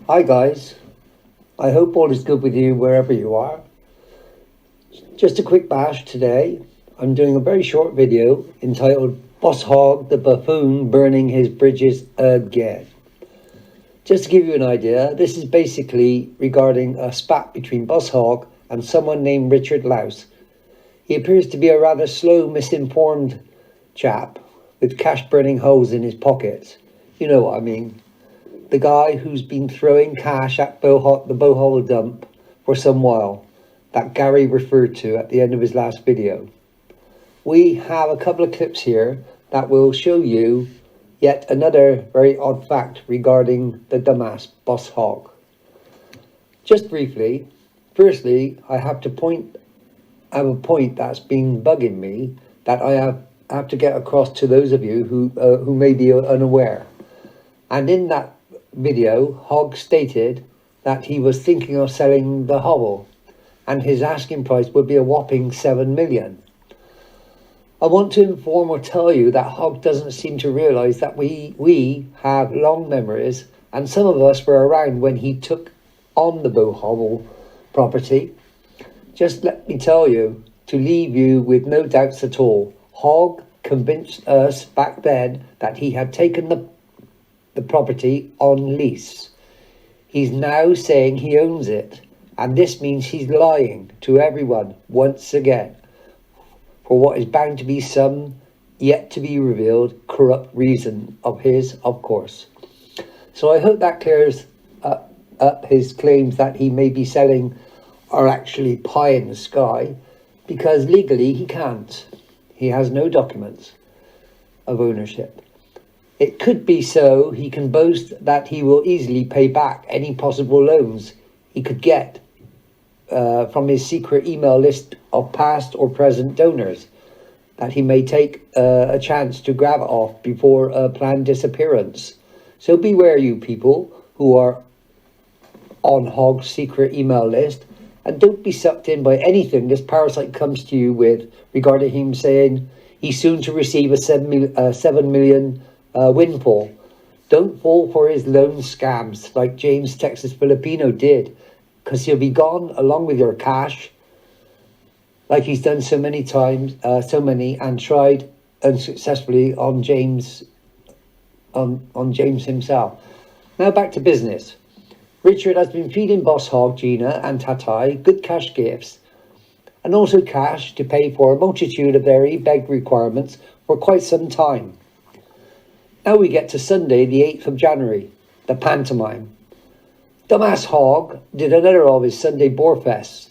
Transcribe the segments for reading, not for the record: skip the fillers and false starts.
Hi guys, I hope all is good with you wherever you are. Just a quick bash today. I'm doing a very short video entitled BossHogg the Buffoon Burning His Bridges Again. Just to give you an idea, this is basically regarding a spat between BossHogg and someone named Richard Louse. He appears to be a rather slow, misinformed chap with cash burning holes in his pockets. You know what I mean. The guy who's been throwing cash at the Bohol dump for some while, that Gary referred to at the end of his last video. We have a couple of clips here that will show you yet another very odd fact regarding the dumbass BossHogg. Just briefly, firstly, I have a point that's been bugging me that I have to get across to those of you who may be unaware. And in that video, Hogg stated that he was thinking of selling the hovel and his asking price would be a whopping 7 million. I want to inform or tell you that Hogg doesn't seem to realise that we have long memories, and some of us were around when he took on the Bohol property. Just let me tell you, to leave you with no doubts at all, Hogg convinced us back then that he had taken the property on lease. He's now saying he owns it, and this means he's lying to everyone once again for what is bound to be some yet to be revealed corrupt reason of his, of course. So I hope that clears up his claims that he may be selling are actually pie in the sky, because legally he can't. He has no documents of ownership. It could be so he can boast that he will easily pay back any possible loans he could get from his secret email list of past or present donors, that he may take a chance to grab it off before a planned disappearance. So beware, you people who are on Hogg's secret email list, and don't be sucked in by anything this parasite comes to you with regarding him saying he's soon to receive a 7 million windfall. Don't fall for his loan scams like James Texas Filipino did, because he'll be gone along with your cash, like he's done so many times, and tried unsuccessfully on James himself. Now back to business. Richard has been feeding BossHogg, Gina and Tatai good cash gifts, and also cash to pay for a multitude of their e-beg requirements for quite some time. Now we get to Sunday, the 8th of January, the pantomime. Dumbass Hogg did another of his Sunday Boarfests.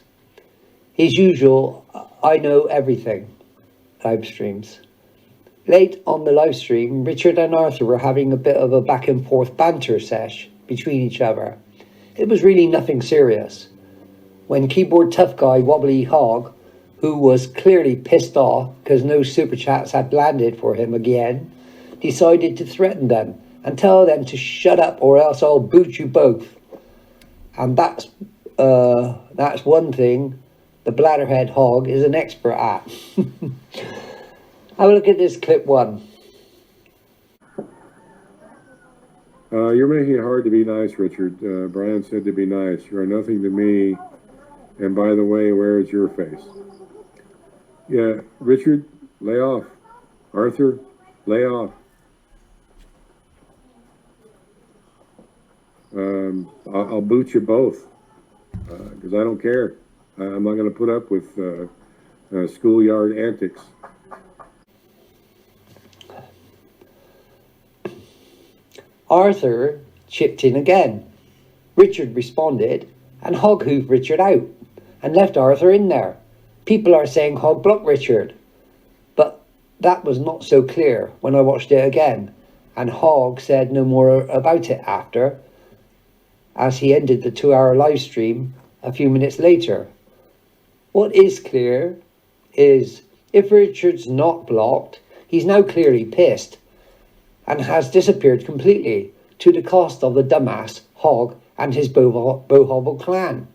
His usual, I know everything, live streams. Late on the live stream, Richard and Arthur were having a bit of a back and forth banter sesh between each other. It was really nothing serious. When keyboard tough guy Wobbly Hogg, who was clearly pissed off because no super chats had landed for him again, decided to threaten them and tell them to shut up or else I'll boot you both. And that's one thing the bladderhead Hogg is an expert at. Have a look at this clip one. You're making it hard to be nice, Richard. Brian said to be nice. You are nothing to me. And by the way, where is your face? Yeah, Richard, lay off. Arthur, lay off. I'll boot you both because I don't care. I'm not going to put up with schoolyard antics. Arthur chipped in again. Richard responded, and Hogg hooved Richard out and left Arthur in there. People are saying Hogg blocked Richard, but that was not so clear when I watched it again, and Hogg said no more about it after, as he ended the 2-hour live stream a few minutes later. What is clear is if Richard's not blocked, he's now clearly pissed and has disappeared completely to the cost of the dumbass Hogg and his Bohol clan.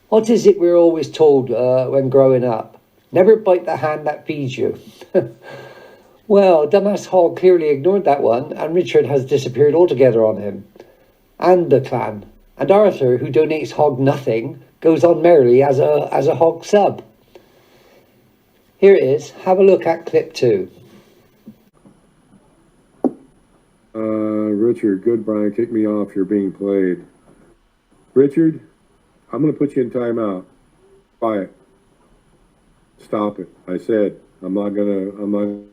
What is it we're always told when growing up? Never bite the hand that feeds you. Well, dumbass Hogg clearly ignored that one, and Richard has disappeared altogether on him. and the clan. And Arthur, who donates Hogg nothing, goes on merrily as a Hogg sub. Here it is. Have a look at clip 2. Richard, good, Brian. Kick me off. You're being played. Richard, I'm going to put you in timeout. Quiet. Stop it. I said I'm not going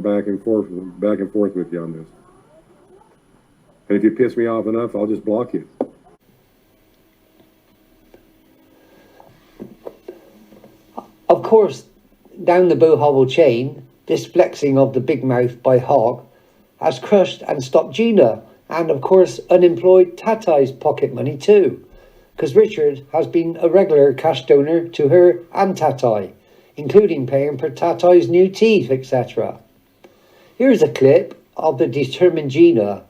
back and forth with you on this. And if you piss me off enough, I'll just block you. Of course, down the BossHogg chain, this flexing of the big mouth by Hogg has crushed and stopped Gina, and of course unemployed Tatai's pocket money too, because Richard has been a regular cash donor to her and Tatai, including paying for Tatai's new teeth, etc. Here's a clip of the determined Gina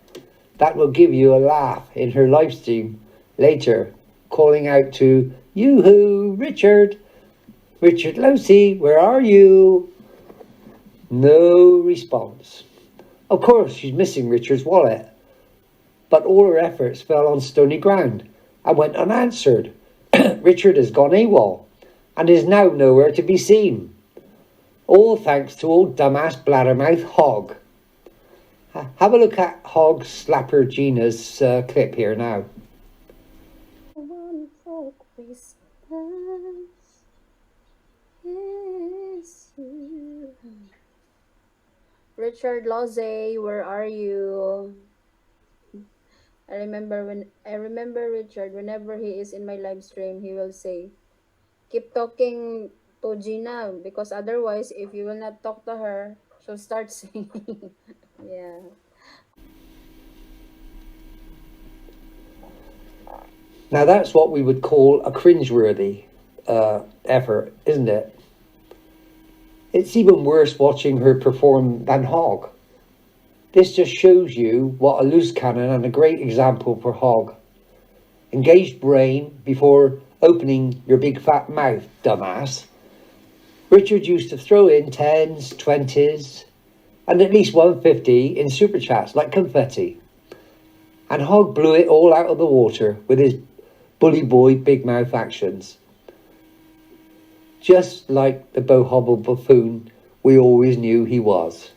that will give you a laugh in her live stream later, calling out to "Yoo-hoo, Richard! Richard Losey, where are you?" No response. Of course, she's missing Richard's wallet, but all her efforts fell on stony ground and went unanswered. Richard has gone AWOL and is now nowhere to be seen. All thanks to old dumbass bladdermouth Hogg. Have a look at Hogg slapper Gina's clip here now. Richard Lozay, where are you? I remember Richard, whenever he is in my live stream, he will say, keep talking to Gina, because otherwise, if you will not talk to her, she'll start singing. Yeah. Now that's what we would call a cringeworthy effort, isn't it? It's even worse watching her perform than Hogg. This just shows you what a loose cannon and a great example for Hogg. Engaged brain before opening your big fat mouth, dumbass. Richard used to throw in 10s, 20s, and at least 150 in super chats like confetti. And Hogg blew it all out of the water with his bully boy big mouth actions. Just like the BossHogg buffoon we always knew he was.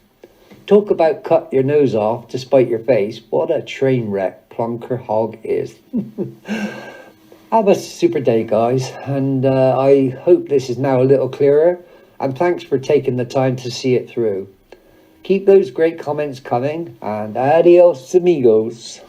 Talk about cut your nose off to spite your face. What a train wreck plonker Hogg is. Have a super day, guys, and I hope this is now a little clearer, and thanks for taking the time to see it through. Keep those great comments coming, and adios amigos.